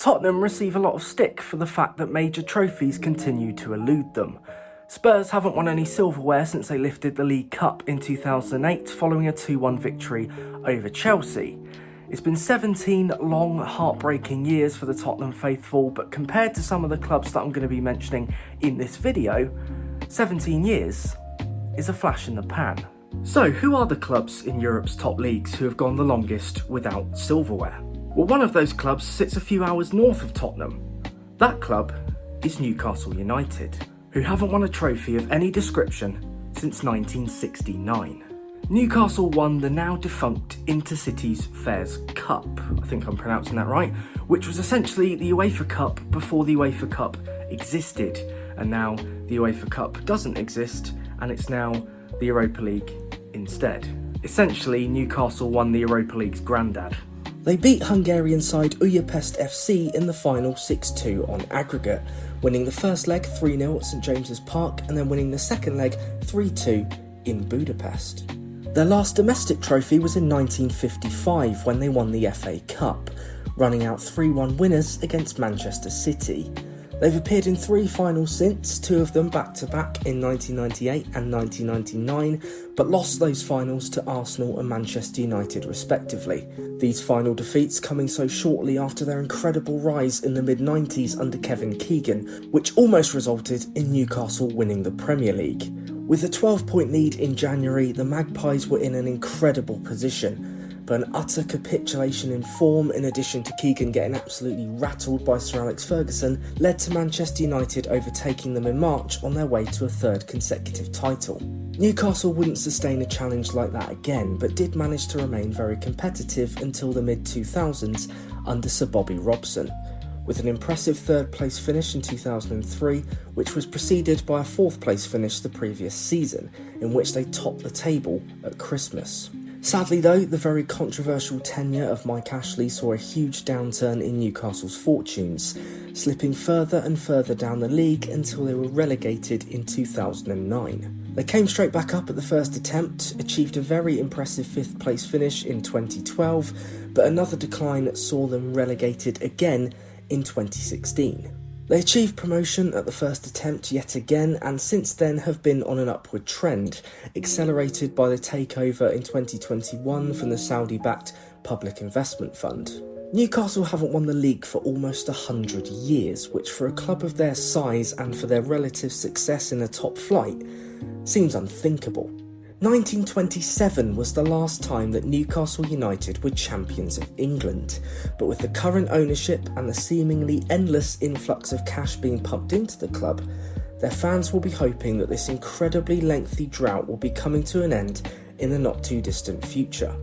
Tottenham receive a lot of stick for the fact that major trophies continue to elude them. Spurs haven't won any silverware since they lifted the League Cup in 2008 following a 2-1 victory over Chelsea. It's been 17 long, heartbreaking years for the Tottenham faithful, but compared to some of the clubs that I'm going to be mentioning in this video, 17 years is a flash in the pan. So, who are the clubs in Europe's top leagues who have gone the longest without silverware? Well, one of those clubs sits a few hours north of Tottenham. That club is Newcastle United, who haven't won a trophy of any description since 1969. Newcastle won the now defunct Intercities Fairs Cup, I think I'm pronouncing that right, which was essentially the UEFA Cup before the UEFA Cup existed, and now the UEFA Cup doesn't exist and it's now the Europa League instead. Essentially, Newcastle won the Europa League's granddad. They beat Hungarian side Újpest FC in the final 6-2 on aggregate, winning the first leg 3-0 at St James's Park and then winning the second leg 3-2 in Budapest. Their last domestic trophy was in 1955 when they won the FA Cup, running out 3-1 winners against Manchester City. They've appeared in 3 finals since, 2 of them back-to-back in 1998 and 1999, but lost those finals to Arsenal and Manchester United respectively. These final defeats coming so shortly after their incredible rise in the mid-90s under Kevin Keegan, which almost resulted in Newcastle winning the Premier League. With a 12-point lead in January, the Magpies were in an incredible position, but an utter capitulation in form, in addition to Keegan getting absolutely rattled by Sir Alex Ferguson, led to Manchester United overtaking them in March on their way to a 3rd consecutive title. Newcastle wouldn't sustain a challenge like that again, but did manage to remain very competitive until the mid-2000s under Sir Bobby Robson, with an impressive 3rd place finish in 2003, which was preceded by a 4th place finish the previous season, in which they topped the table at Christmas. Sadly though, the very controversial tenure of Mike Ashley saw a huge downturn in Newcastle's fortunes, slipping further and further down the league until they were relegated in 2009. They came straight back up at the first attempt, achieved a very impressive 5th place finish in 2012, but another decline saw them relegated again in 2016. They achieved promotion at the first attempt yet again, and since then have been on an upward trend, accelerated by the takeover in 2021 from the Saudi-backed Public Investment Fund. Newcastle haven't won the league for almost 100 years, which for a club of their size and for their relative success in the top flight seems unthinkable. 1927 was the last time that Newcastle United were champions of England, but with the current ownership and the seemingly endless influx of cash being pumped into the club, their fans will be hoping that this incredibly lengthy drought will be coming to an end in the not too distant future,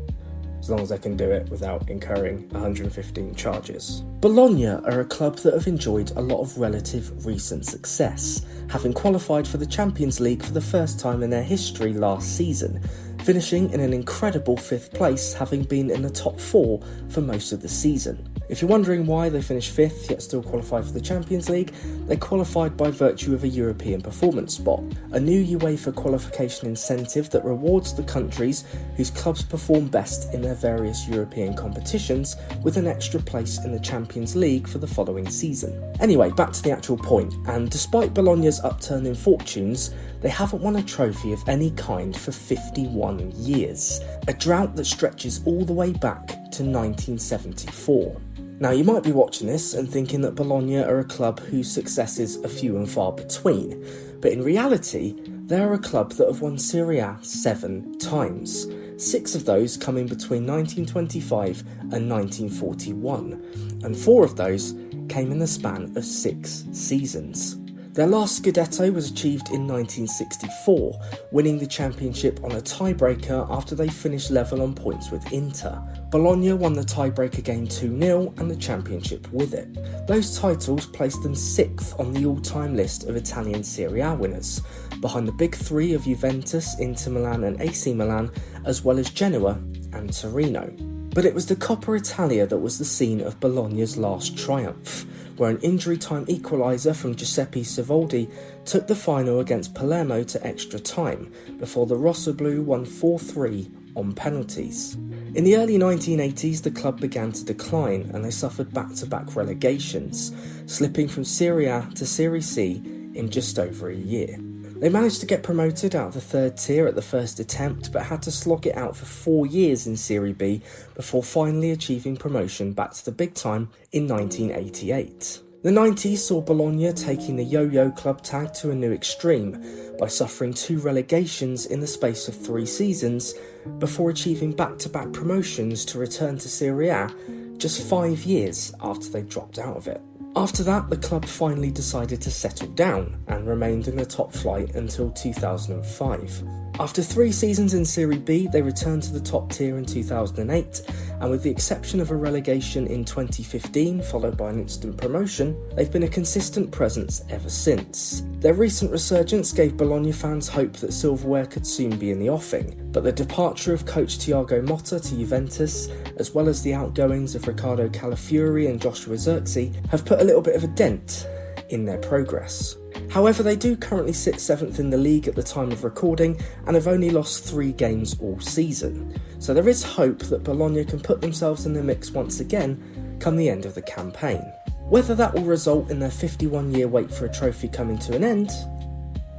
as long as they can do it without incurring 115 charges. Bologna are a club that have enjoyed a lot of relative recent success, having qualified for the Champions League for the first time in their history last season, finishing in an incredible 5th place, having been in the top 4 for most of the season. If you're wondering why they finished 5th yet still qualified for the Champions League, they qualified by virtue of a European performance spot, a new UEFA qualification incentive that rewards the countries whose clubs perform best in their various European competitions with an extra place in the Champions League for the following season. Anyway, back to the actual point, and despite Bologna's upturn in fortunes, they haven't won a trophy of any kind for 51 years, a drought that stretches all the way back to 1974. Now, you might be watching this and thinking that Bologna are a club whose successes are few and far between, but in reality, they are a club that have won Serie A 7 times, 6 of those coming between 1925 and 1941, and 4 of those came in the span of 6 seasons. Their last Scudetto was achieved in 1964, winning the championship on a tiebreaker after they finished level on points with Inter. Bologna won the tiebreaker game 2-0 and the championship with it. Those titles placed them 6th on the all-time list of Italian Serie A winners, behind the big 3 of Juventus, Inter Milan and AC Milan, as well as Genoa and Torino. But it was the Coppa Italia that was the scene of Bologna's last triumph, where an injury-time equaliser from Giuseppe Sivoldi took the final against Palermo to extra time, before the Rossoblu won 4-3 on penalties. In the early 1980s, the club began to decline and they suffered back-to-back relegations, slipping from Serie A to Serie C in just over a year. They managed to get promoted out of the third tier at the first attempt, but had to slog it out for 4 years in Serie B before finally achieving promotion back to the big time in 1988. The 90s saw Bologna taking the yo-yo club tag to a new extreme by suffering 2 relegations in the space of 3 seasons before achieving back-to-back promotions to return to Serie A just 5 years after they dropped out of it. After that, the club finally decided to settle down and remained in the top flight until 2005. After 3 seasons in Serie B, they returned to the top tier in 2008, and with the exception of a relegation in 2015 followed by an instant promotion, they've been a consistent presence ever since. Their recent resurgence gave Bologna fans hope that silverware could soon be in the offing, but the departure of coach Thiago Motta to Juventus, as well as the outgoings of Riccardo Calafiori and Joshua Zirkzee, have put a little bit of a dent in their progress. However, they do currently sit 7th in the league at the time of recording and have only lost 3 games all season, so there is hope that Bologna can put themselves in the mix once again come the end of the campaign. Whether that will result in their 51-year wait for a trophy coming to an end,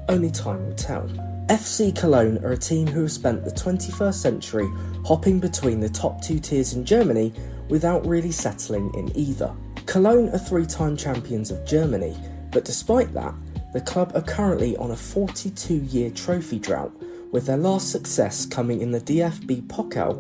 only time will tell. FC Cologne are a team who have spent the 21st century hopping between the top 2 tiers in Germany without really settling in either. Cologne are 3-time champions of Germany, but despite that, the club are currently on a 42-year trophy drought, with their last success coming in the DFB Pokal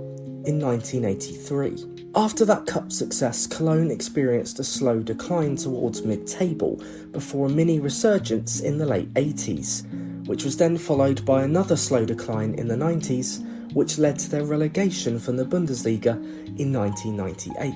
in 1983. After that cup success, Cologne experienced a slow decline towards mid-table before a mini resurgence in the late 80s, which was then followed by another slow decline in the 90s, which led to their relegation from the Bundesliga in 1998.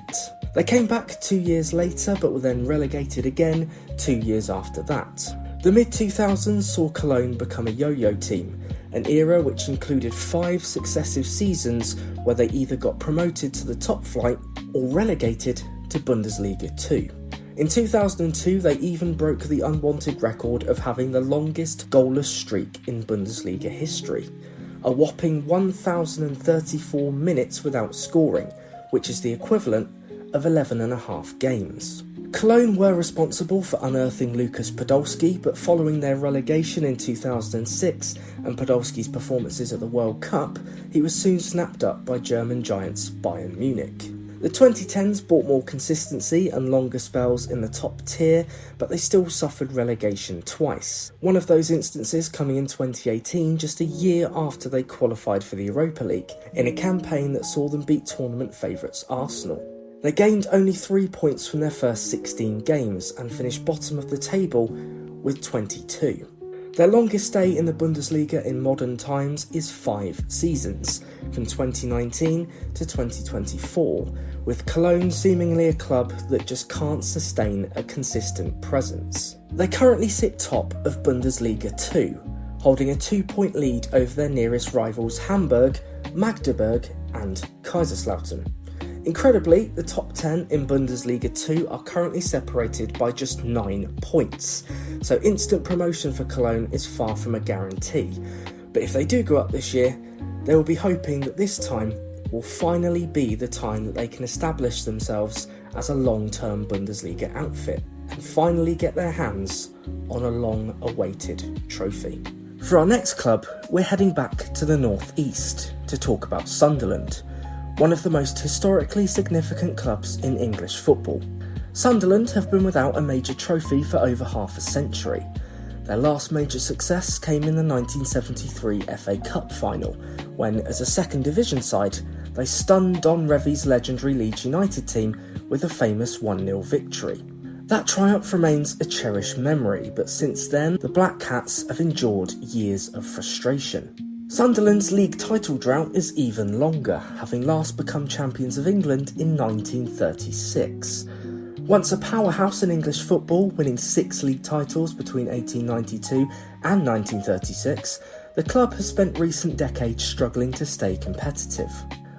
They came back 2 years later, but were then relegated again 2 years after that. The mid-2000s saw Cologne become a yo-yo team, an era which included 5 successive seasons where they either got promoted to the top flight or relegated to Bundesliga 2. In 2002, they even broke the unwanted record of having the longest goalless streak in Bundesliga history, a whopping 1,034 minutes without scoring, which is the equivalent of 11.5 games. Cologne were responsible for unearthing Lukas Podolski, but following their relegation in 2006 and Podolski's performances at the World Cup, he was soon snapped up by German giants Bayern Munich. The 2010s brought more consistency and longer spells in the top tier, but they still suffered relegation twice. One of those instances coming in 2018, just a year after they qualified for the Europa League, in a campaign that saw them beat tournament favourites Arsenal. They gained only 3 points from their first 16 games and finished bottom of the table with 22. Their longest stay in the Bundesliga in modern times is 5 seasons, from 2019 to 2024, with Cologne seemingly a club that just can't sustain a consistent presence. They currently sit top of Bundesliga 2, holding a 2-point lead over their nearest rivals Hamburg, Magdeburg and Kaiserslautern. Incredibly, the top 10 in Bundesliga 2 are currently separated by just 9 points, so instant promotion for Cologne is far from a guarantee. But if they do go up this year, they will be hoping that this time will finally be the time that they can establish themselves as a long-term Bundesliga outfit and finally get their hands on a long-awaited trophy. For our next club, we're heading back to the northeast to talk about Sunderland, one of the most historically significant clubs in English football. Sunderland have been without a major trophy for over half a century. Their last major success came in the 1973 FA Cup final, when, as a second division side, they stunned Don Revie's legendary Leeds United team with a famous 1-0 victory. That triumph remains a cherished memory, but since then, the Black Cats have endured years of frustration. Sunderland's league title drought is even longer, having last become champions of England in 1936. Once a powerhouse in English football, winning 6 league titles between 1892 and 1936, the club has spent recent decades struggling to stay competitive.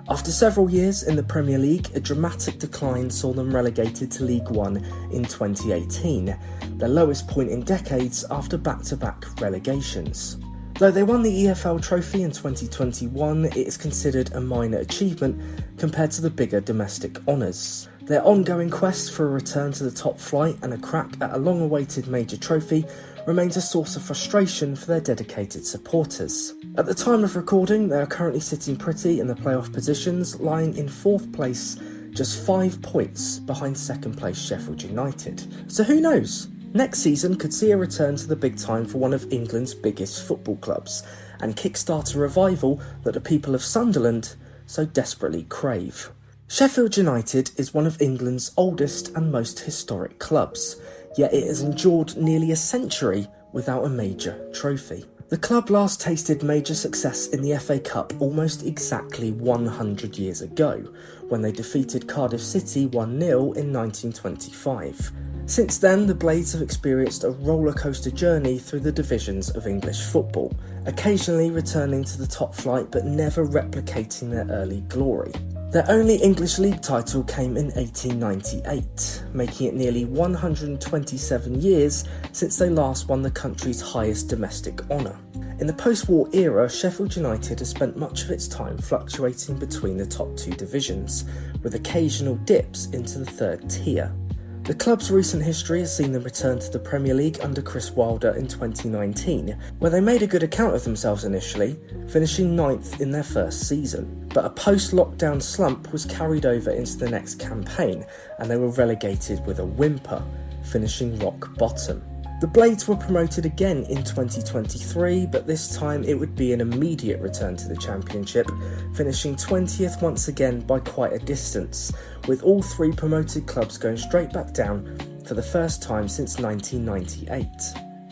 After several years in the Premier League, a dramatic decline saw them relegated to League One in 2018, their lowest point in decades after back-to-back relegations. Though they won the EFL trophy in 2021, it is considered a minor achievement compared to the bigger domestic honours. Their ongoing quest for a return to the top flight and a crack at a long-awaited major trophy remains a source of frustration for their dedicated supporters. At the time of recording, they are currently sitting pretty in the playoff positions, lying in 4th place, just 5 points behind 2nd place Sheffield United. So who knows? Next season could see a return to the big time for one of England's biggest football clubs, and kickstart a revival that the people of Sunderland so desperately crave. Sheffield United is one of England's oldest and most historic clubs, yet it has endured nearly a century without a major trophy. The club last tasted major success in the FA Cup almost exactly 100 years ago, when they defeated Cardiff City 1-0 in 1925. Since then, the Blades have experienced a rollercoaster journey through the divisions of English football, occasionally returning to the top flight but never replicating their early glory. Their only English League title came in 1898, making it nearly 127 years since they last won the country's highest domestic honour. In the post-war era, Sheffield United has spent much of its time fluctuating between the top 2 divisions, with occasional dips into the 3rd tier. The club's recent history has seen them return to the Premier League under Chris Wilder in 2019, where they made a good account of themselves initially, finishing 9th in their first season. But a post-lockdown slump was carried over into the next campaign, and they were relegated with a whimper, finishing rock bottom. The Blades were promoted again in 2023, but this time it would be an immediate return to the Championship, finishing 20th once again by quite a distance, with all 3 promoted clubs going straight back down for the first time since 1998.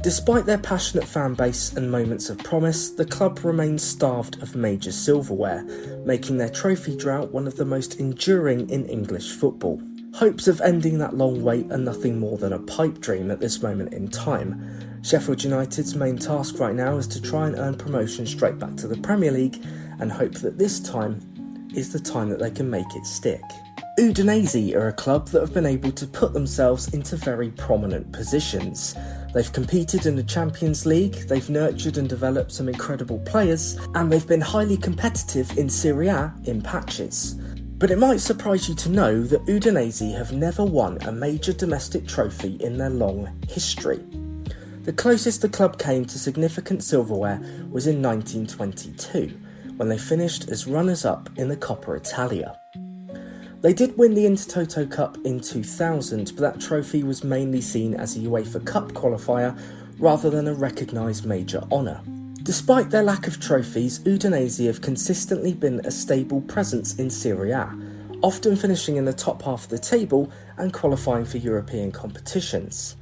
Despite their passionate fan base and moments of promise, the club remains starved of major silverware, making their trophy drought one of the most enduring in English football. Hopes of ending that long wait are nothing more than a pipe dream at this moment in time. Sheffield United's main task right now is to try and earn promotion straight back to the Premier League and hope that this time is the time that they can make it stick. Udinese are a club that have been able to put themselves into very prominent positions. They've competed in the Champions League, they've nurtured and developed some incredible players, and they've been highly competitive in Serie A in patches. But it might surprise you to know that Udinese have never won a major domestic trophy in their long history. The closest the club came to significant silverware was in 1922, when they finished as runners-up in the Coppa Italia. They did win the Intertoto Cup in 2000, but that trophy was mainly seen as a UEFA Cup qualifier rather than a recognised major honour. Despite their lack of trophies, Udinese have consistently been a stable presence in Serie A, often finishing in the top half of the table and qualifying for European competitions.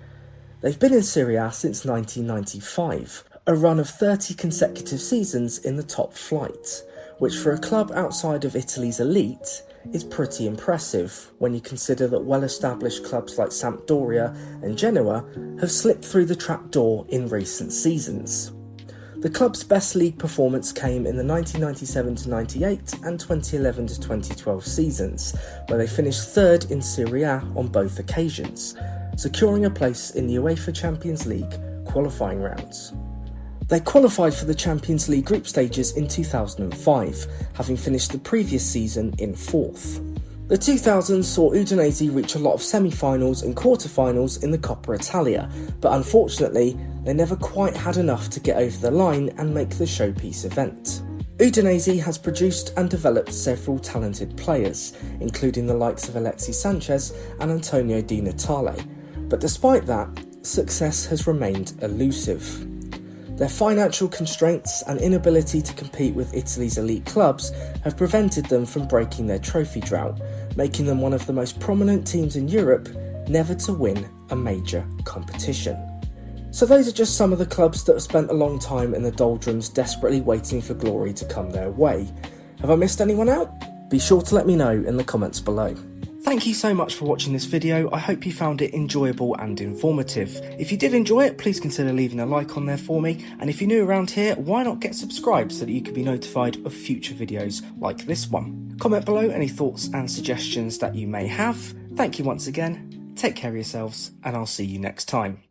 They've been in Serie A since 1995, a run of 30 consecutive seasons in the top flight, which for a club outside of Italy's elite is pretty impressive when you consider that well-established clubs like Sampdoria and Genoa have slipped through the trapdoor in recent seasons. The club's best league performance came in the 1997-98 and 2011-2012 seasons, where they finished 3rd in Serie A on both occasions, securing a place in the UEFA Champions League qualifying rounds. They qualified for the Champions League group stages in 2005, having finished the previous season in 4th. The 2000s saw Udinese reach a lot of semi-finals and quarter-finals in the Coppa Italia, but unfortunately, they never quite had enough to get over the line and make the showpiece event. Udinese has produced and developed several talented players, including the likes of Alexis Sanchez and Antonio Di Natale, but despite that, success has remained elusive. Their financial constraints and inability to compete with Italy's elite clubs have prevented them from breaking their trophy drought, making them one of the most prominent teams in Europe never to win a major competition. So those are just some of the clubs that have spent a long time in the doldrums desperately waiting for glory to come their way. Have I missed anyone out? Be sure to let me know in the comments below. Thank you so much for watching this video. I hope you found it enjoyable and informative. If you did enjoy it, please consider leaving a like on there for me. And if you're new around here, why not get subscribed so that you can be notified of future videos like this one. Comment below any thoughts and suggestions that you may have. Thank you once again. Take care of yourselves, and I'll see you next time.